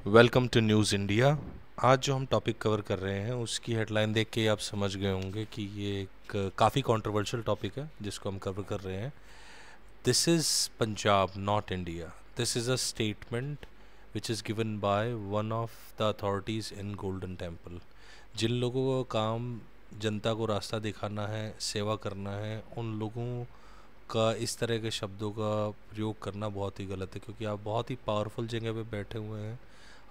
Welcome to news India. आज जो हम टॉपिक कवर कर रहे हैं उसकी हेडलाइन देख के आप समझ गए होंगे कि ये एक काफ़ी कंट्रोवर्शियल टॉपिक है जिसको हम कवर कर रहे हैं। This is Punjab not India. This is a statement which is given by one of the authorities in Golden Temple. जिन लोगों का काम जनता को रास्ता दिखाना है, सेवा करना है, उन लोगों का इस तरह के शब्दों का प्रयोग करना बहुत ही गलत है, क्योंकि आप बहुत ही पावरफुल जगह पे बैठे हुए हैं।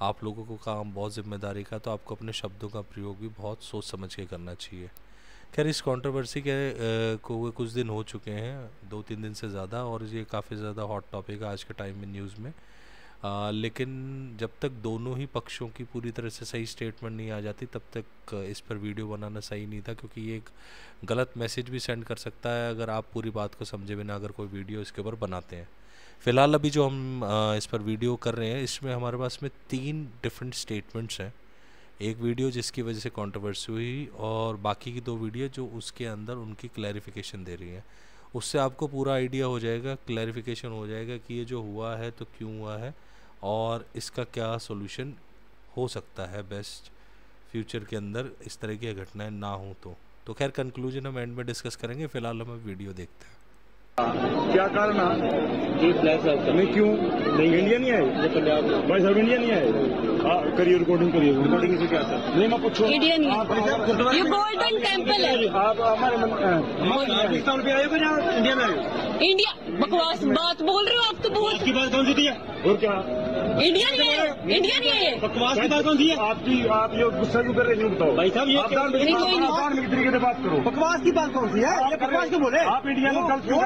आप लोगों को काम बहुत जिम्मेदारी का, तो आपको अपने शब्दों का प्रयोग भी बहुत सोच समझ के करना चाहिए। खैर, इस कंट्रोवर्सी के को हुए कुछ दिन हो चुके हैं, 2-3 दिन से ज़्यादा, और ये काफ़ी ज़्यादा हॉट टॉपिक है आज के टाइम में न्यूज़ में। लेकिन जब तक दोनों ही पक्षों की पूरी तरह से सही स्टेटमेंट नहीं आ जाती तब तक इस पर वीडियो बनाना सही नहीं था, क्योंकि ये एक गलत मैसेज भी सेंड कर सकता है अगर आप पूरी बात को समझे बिना अगर कोई वीडियो इसके ऊपर बनाते हैं। फ़िलहाल अभी जो हम इस पर वीडियो कर रहे हैं, इसमें हमारे पास में 3 डिफरेंट स्टेटमेंट्स हैं। एक वीडियो जिसकी वजह से कंट्रोवर्सी हुई, और बाकी की 2 वीडियो जो उसके अंदर उनकी क्लैरिफिकेशन दे रही हैं। उससे आपको पूरा आइडिया हो जाएगा, क्लैरिफिकेशन हो जाएगा कि ये जो हुआ है तो क्यों हुआ है और इसका क्या सॉल्यूशन हो सकता है बेस्ट फ्यूचर के अंदर इस तरह की घटनाएं ना हो। तो खैर, कंक्लूजन हम एंड में डिस्कस करेंगे। फ़िलहाल हम वीडियो देखते हैं। क्या कारण है जी फ्लैश नहीं? क्यों नहीं? इंडिया नहीं आए भाई साहब, इंडिया नहीं आए। करिए रिकॉर्डिंग, करिए रिकॉर्डिंग से क्या था? नहीं, मैं पूछूं। इंडिया नहीं है, ये गोल्डन टेम्पल है। आप हमारे पाकिस्तान पे आए हो या इंडिया में आए? इंडिया बकवास बात बोल रहे हो आप तो बहुत। आपकी बात कौन सी थी? और क्या इंडिया नहीं है, इंडिया नहीं है। बकवास की बात कौन सी है आपकी? आप ये गुस्सा क्यों कर रहे हैं? बताओ भाई साहब, ये धार्मिक तरीके से बात करो। बकवास की बात कौन सी है? ये बकवास क्यों बोले आप? इंडिया में कल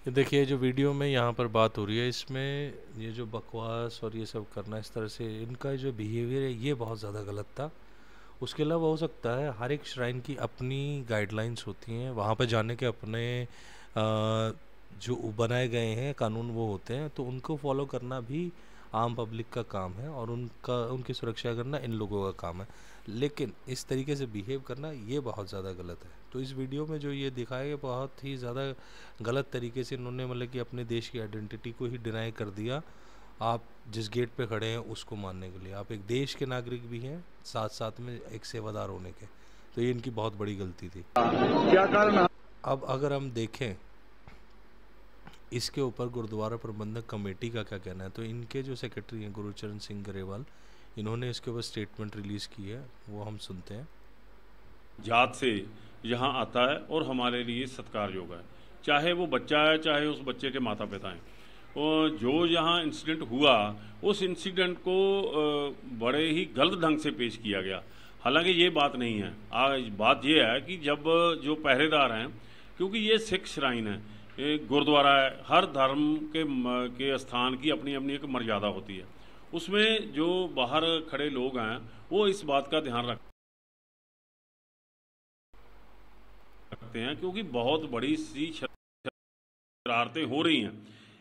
ये देखिए, जो वीडियो में यहाँ पर बात हो रही है, इसमें ये जो बकवास और ये सब करना इस तरह से, इनका जो बिहेवियर है ये बहुत ज़्यादा गलत था। उसके अलावा हो सकता है हर एक श्राइन की अपनी गाइडलाइंस होती हैं, वहाँ पर जाने के अपने जो बनाए गए हैं कानून वो होते हैं, तो उनको फॉलो करना भी आम पब्लिक का काम है और उनकी सुरक्षा करना इन लोगों का काम है। लेकिन इस तरीके से बिहेव करना ये बहुत ज़्यादा गलत है। तो इस वीडियो में जो ये दिखाया गया, बहुत ही ज़्यादा गलत तरीके से इन्होंने मतलब कि अपने देश की आइडेंटिटी को ही डिनाई कर दिया। आप जिस गेट पे खड़े हैं उसको मानने के लिए, आप एक देश के नागरिक भी हैं, साथ साथ में एक सेवादार होने के। तो ये इनकी बहुत बड़ी गलती थी। क्या कारण है? अब अगर हम देखें इसके ऊपर गुरुद्वारा प्रबंधक कमेटी का क्या कहना है, तो इनके जो सेक्रेटरी हैं गुरचरण सिंह ग्रेवाल, इन्होंने इसके ऊपर स्टेटमेंट रिलीज़ की है, वो हम सुनते हैं। जात से यहाँ आता है और हमारे लिए सत्कार योग है, चाहे वो बच्चा है चाहे उस बच्चे के माता पिता हैं। और जो यहाँ इंसिडेंट हुआ, उस इंसिडेंट को बड़े ही गलत ढंग से पेश किया गया। हालांकि ये बात नहीं है। आज बात ये है कि जब जो पहरेदार हैं, क्योंकि ये सिख श्राइन है, एक गुरुद्वारा है, हर धर्म के स्थान की अपनी अपनी एक मर्यादा होती है। उसमें जो बाहर खड़े लोग हैं वो इस बात का ध्यान रखते हैं, क्योंकि बहुत बड़ी सी शरारतें हो रही हैं।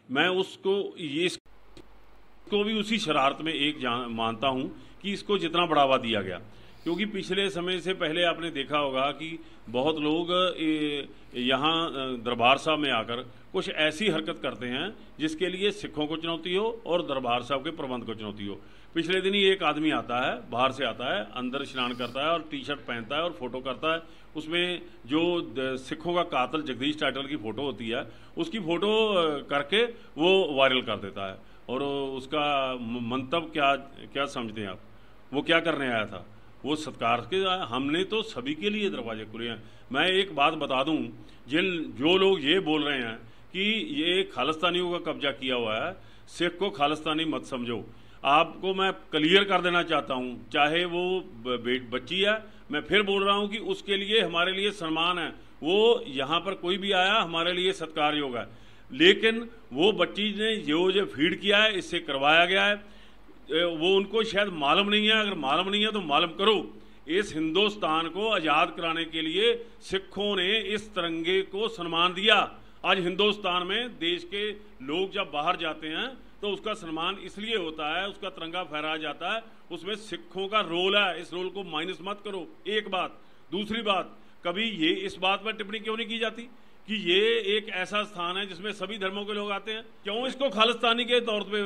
मैं इसको भी उसी शरारत में एक मानता हूं कि इसको जितना बढ़ावा दिया गया, क्योंकि पिछले समय से पहले आपने देखा होगा कि बहुत लोग यहाँ दरबार साहब में आकर कुछ ऐसी हरकत करते हैं जिसके लिए सिखों को चुनौती हो और दरबार साहब के प्रबंध को चुनौती हो। पिछले दिन ही एक आदमी आता है, बाहर से आता है, अंदर स्नान करता है और टी-शर्ट पहनता है और फोटो करता है। उसमें जो सिखों का कातिल जगदीश टाइटल की फोटो होती है, उसकी फोटो करके वो वायरल कर देता है। और उसका मंतव्य क्या समझते हैं आप? वो क्या करने आया था? वो सत्कार के, हमने तो सभी के लिए दरवाजे खुले हैं। मैं एक बात बता दूं, जो लोग ये बोल रहे हैं कि ये खालिस्तानियों का कब्जा किया हुआ है, सिख को खालिस्तानी मत समझो। आपको मैं क्लियर कर देना चाहता हूं, चाहे वो बच्ची है, मैं फिर बोल रहा हूं कि उसके लिए हमारे लिए सम्मान है। वो यहाँ पर कोई भी आया हमारे लिए सत्कार योग है। लेकिन वो बच्ची ने जो फीड किया है, इससे करवाया गया है, वो उनको शायद मालूम नहीं है। अगर मालूम नहीं है तो मालूम करो। इस हिंदुस्तान को आज़ाद कराने के लिए सिखों ने इस तिरंगे को सम्मान दिया। आज हिंदुस्तान में देश के लोग जब बाहर जाते हैं तो उसका सम्मान इसलिए होता है, उसका तिरंगा फहराया जाता है, उसमें सिखों का रोल है। इस रोल को माइनस मत करो। एक बात। दूसरी बात, कभी ये इस बात पर टिप्पणी क्यों नहीं की जाती कि ये एक ऐसा स्थान है जिसमें सभी धर्मों के लोग आते हैं। क्यों इसको खालिस्तानी के तौर पे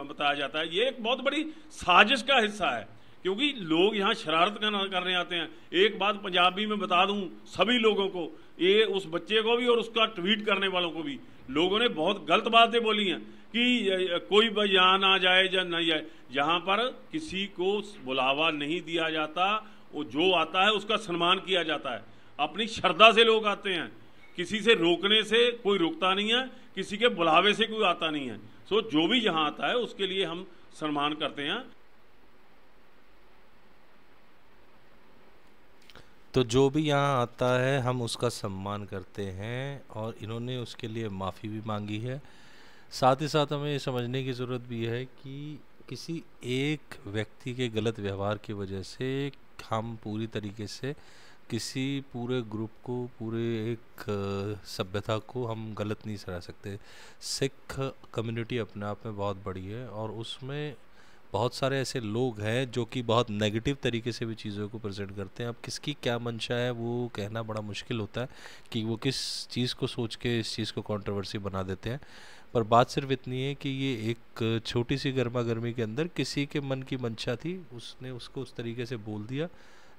बताया जाता है? ये एक बहुत बड़ी साजिश का हिस्सा है, क्योंकि लोग यहाँ शरारत करने आते हैं। एक बात पंजाबी में बता दूं सभी लोगों को, ये उस बच्चे को भी और उसका ट्वीट करने वालों को भी, लोगों ने बहुत गलत बातें बोली हैं कि कोई यहाँ ना जाए या नहीं जाए। यहाँ पर किसी को बुलावा नहीं दिया जाता, वो जो आता है उसका सम्मान किया जाता है। अपनी श्रद्धा से लोग आते हैं, किसी से रोकने से कोई रोकता नहीं है, किसी के बुलावे से कोई आता नहीं है। सो जो भी यहाँ आता है उसके लिए हम सम्मान करते हैं। तो जो भी यहाँ आता है हम उसका सम्मान करते हैं, और इन्होंने उसके लिए माफ़ी भी मांगी है। साथ ही साथ हमें ये समझने की ज़रूरत भी है कि किसी एक व्यक्ति के गलत व्यवहार की वजह से हम पूरी तरीके से किसी पूरे ग्रुप को, पूरे एक सभ्यता को हम गलत नहीं सराह सकते। सिख कम्युनिटी अपने आप में बहुत बड़ी है, और उसमें बहुत सारे ऐसे लोग हैं जो कि बहुत नेगेटिव तरीके से भी चीज़ों को प्रेजेंट करते हैं। अब किसकी क्या मंशा है वो कहना बड़ा मुश्किल होता है कि वो किस चीज़ को सोच के इस चीज़ को कंट्रोवर्सी बना देते हैं। पर बात सिर्फ इतनी है कि ये एक छोटी सी गर्मा गर्मी के अंदर किसी के मन की मंशा थी, उसने उसको उस तरीके से बोल दिया।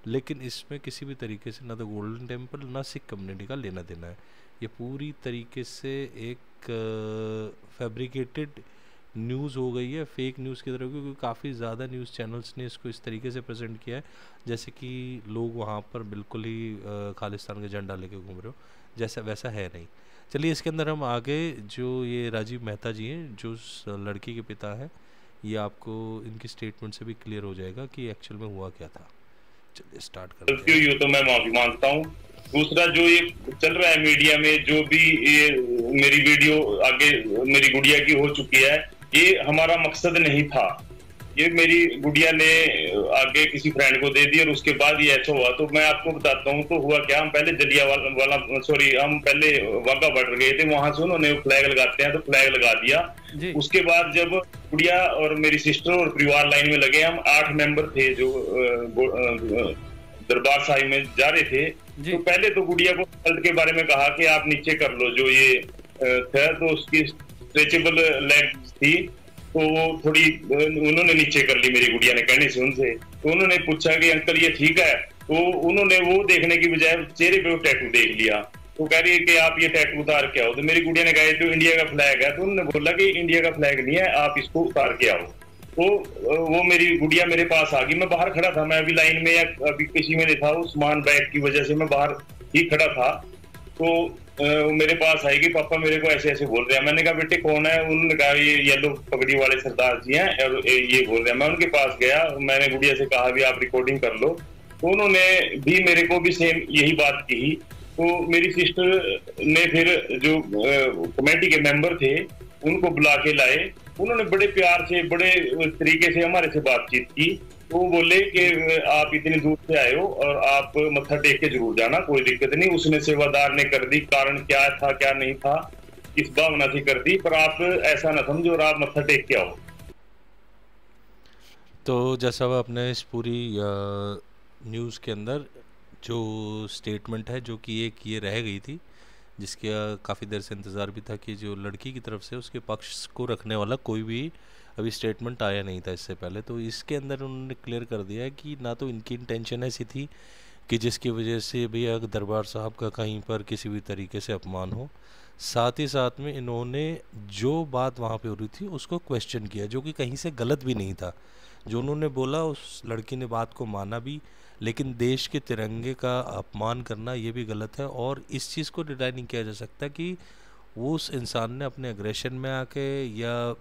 लेकिन इसमें किसी भी तरीके से ना तो गोल्डन टेम्पल ना सिख कम्युनिटी का लेना देना है। ये पूरी तरीके से एक फैब्रिकेटेड न्यूज़ हो गई है, फेक न्यूज़ की तरह, क्योंकि काफ़ी ज़्यादा न्यूज़ चैनल्स ने इसको इस तरीके से प्रेजेंट किया है जैसे कि लोग वहाँ पर बिल्कुल ही खालिस्तान का झंडा लेके घूम रहे हो, जैसा वैसा है नहीं। चलिए इसके अंदर हम आगे, जो ये राजीव मेहता जी हैं जो उस लड़की के पिता हैं, ये आपको इनकी स्टेटमेंट से भी क्लियर हो जाएगा कि एक्चुअल में हुआ क्या था। चलिए स्टार्ट करते हैं। तो मैं माफी मांगता हूँ। दूसरा, जो ये चल रहा है मीडिया में, जो भी ये मेरी वीडियो आगे मेरी गुड़िया की हो चुकी है, ये हमारा मकसद नहीं था। ये मेरी गुड़िया ने आगे किसी फ्रेंड को दे दी और उसके बाद ये ऐसा हुआ। तो मैं आपको बताता हूँ तो हुआ क्या। हम पहले हम पहले वाघा बॉर्डर गए थे, वहां से उन्होंने फ्लैग लगाते हैं तो फ्लैग लगा दिया। उसके बाद जब गुड़िया और मेरी सिस्टर और परिवार लाइन में लगे, हम 8 मेंबर थे जो दरबार साहिब में जा रहे थे। तो पहले तो गुड़िया को हेल्थ के बारे में कहा कि आप नीचे कर लो, जो ये था तो उसकी स्ट्रेचेबल लेग थी तो वो थोड़ी उन्होंने नीचे कर ली मेरी गुड़िया ने कहने से उनसे। तो उन्होंने पूछा कि अंकल ये ठीक है? तो उन्होंने वो देखने की बजाय चेहरे पे वो टैटू देख लिया। तो कह रही है कि आप ये टैटू उतार के आओ। तो मेरी गुड़िया ने कहा तो इंडिया का फ्लैग है। तो उन्होंने बोला कि इंडिया का फ्लैग नहीं है, आप इसको उतार के आओ। तो वो मेरी गुड़िया मेरे पास आ गई। मैं बाहर खड़ा था, मैं अभी लाइन में या अभी किसी में नहीं था, उस्मान बैग की वजह से मैं बाहर ही खड़ा था। तो मेरे पास आएगी, पापा मेरे को ऐसे ऐसे बोल रहे हैं। मैंने कहा बेटे कौन है? उन्होंने कहा ये येलो पगड़ी वाले सरदार जी हैं और ये बोल रहे हैं। मैं उनके पास गया, मैंने गुड़िया से कहा भी आप रिकॉर्डिंग कर लो। तो उन्होंने भी मेरे को भी सेम यही बात की। तो मेरी सिस्टर ने फिर जो कमेटी के मेंबर थे उनको बुला के लाए। उन्होंने बड़े प्यार से, बड़े तरीके से हमारे से बातचीत की। तो वो बोले कि आप इतनी दूर से आए हो और आप मत्था टेक के जरूर जाना, कोई दिक्कत नहीं। उसने सेवादार ने कर दी, कारण क्या था क्या नहीं था इस भावना से कर दी, पर आप ऐसा ना समझो और आप मत्था टेक के आओ। तो जैसा वह अपने इस पूरी न्यूज़ के अंदर जो स्टेटमेंट है, जो कि एक ये रह गई थी, जिसके काफ़ी देर से इंतज़ार भी था कि जो लड़की की तरफ से उसके पक्ष को रखने वाला कोई भी अभी स्टेटमेंट आया नहीं था इससे पहले। तो इसके अंदर उन्होंने क्लियर कर दिया है कि ना तो इनकी इंटेंशन ऐसी थी कि जिसकी वजह से भैया दरबार साहब का कहीं पर किसी भी तरीके से अपमान हो। साथ ही साथ में इन्होंने जो बात वहाँ पे हो रही थी उसको क्वेश्चन किया, जो कि कहीं से गलत भी नहीं था। जो उन्होंने बोला उस लड़की ने बात को माना भी, लेकिन देश के तिरंगे का अपमान करना ये भी गलत है। और इस चीज़ को डिनाई नहीं किया जा सकता कि वो उस इंसान ने अपने एग्रेशन में आके, या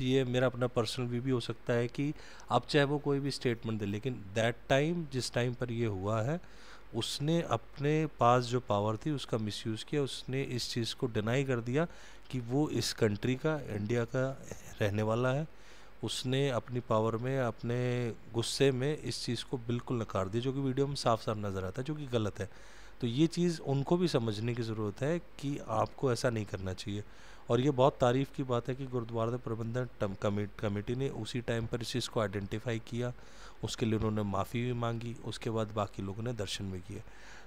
ये मेरा अपना पर्सनल व्यू भी हो सकता है कि अब चाहे वो कोई भी स्टेटमेंट दे, लेकिन दैट टाइम जिस टाइम पर ये हुआ है उसने अपने पास जो पावर थी उसका मिसयूज़ किया। उसने इस चीज़ को डिनाई कर दिया कि वो इस कंट्री का, इंडिया का रहने वाला है। उसने अपनी पावर में, अपने गुस्से में इस चीज़ को बिल्कुल नकार दिया, जो कि वीडियो में साफ साफ नज़र आता है, जो कि गलत है। तो ये चीज़ उनको भी समझने की ज़रूरत है कि आपको ऐसा नहीं करना चाहिए। और ये बहुत तारीफ़ की बात है कि गुरुद्वारा प्रबंधन कमेटी ने उसी टाइम पर इस चीज़ को आइडेंटिफाई किया, उसके लिए उन्होंने माफ़ी भी मांगी, उसके बाद बाकी लोगों ने दर्शन भी किए।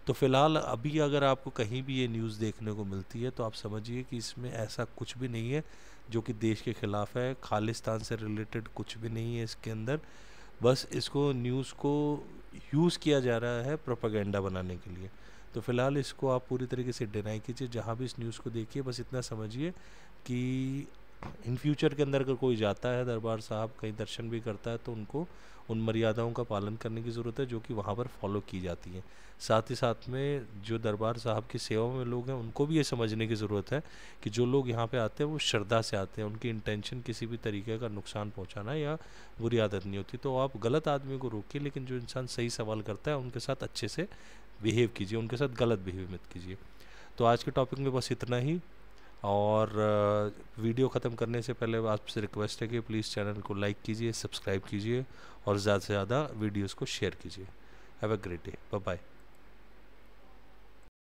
तो फ़िलहाल अभी अगर आपको कहीं भी ये न्यूज़ देखने को मिलती है तो आप समझिए कि इसमें ऐसा कुछ भी नहीं है जो कि देश के ख़िलाफ़ है, खालिस्तान से रिलेटेड कुछ भी नहीं है इसके अंदर। बस इसको न्यूज़ को यूज़ किया जा रहा है प्रोपेगेंडा बनाने के लिए। तो फ़िलहाल इसको आप पूरी तरीके से डिनाई कीजिए। जहाँ भी इस न्यूज़ को देखिए बस इतना समझिए कि इन फ्यूचर के अंदर अगर कोई जाता है दरबार साहब कहीं दर्शन भी करता है तो उनको उन मर्यादाओं का पालन करने की ज़रूरत है जो कि वहाँ पर फॉलो की जाती हैं। साथ ही साथ में जो दरबार साहब की सेवा में लोग हैं उनको भी ये समझने की ज़रूरत है कि जो लोग यहाँ पे आते हैं वो श्रद्धा से आते हैं, उनकी इंटेंशन किसी भी तरीके का नुकसान पहुँचाना या बुरी आदत नहीं होती। तो आप गलत आदमी को रोकिए, लेकिन जो इंसान सही सवाल करता है उनके साथ अच्छे से बिहेव कीजिए, उनके साथ गलत बिहेव मत कीजिए। तो आज के टॉपिक में बस इतना ही। और वीडियो ख़त्म करने से पहले आपसे रिक्वेस्ट है कि प्लीज़ चैनल को लाइक कीजिए, सब्सक्राइब कीजिए और ज़्यादा से ज़्यादा वीडियोस को शेयर कीजिए। Have a great day, bye bye.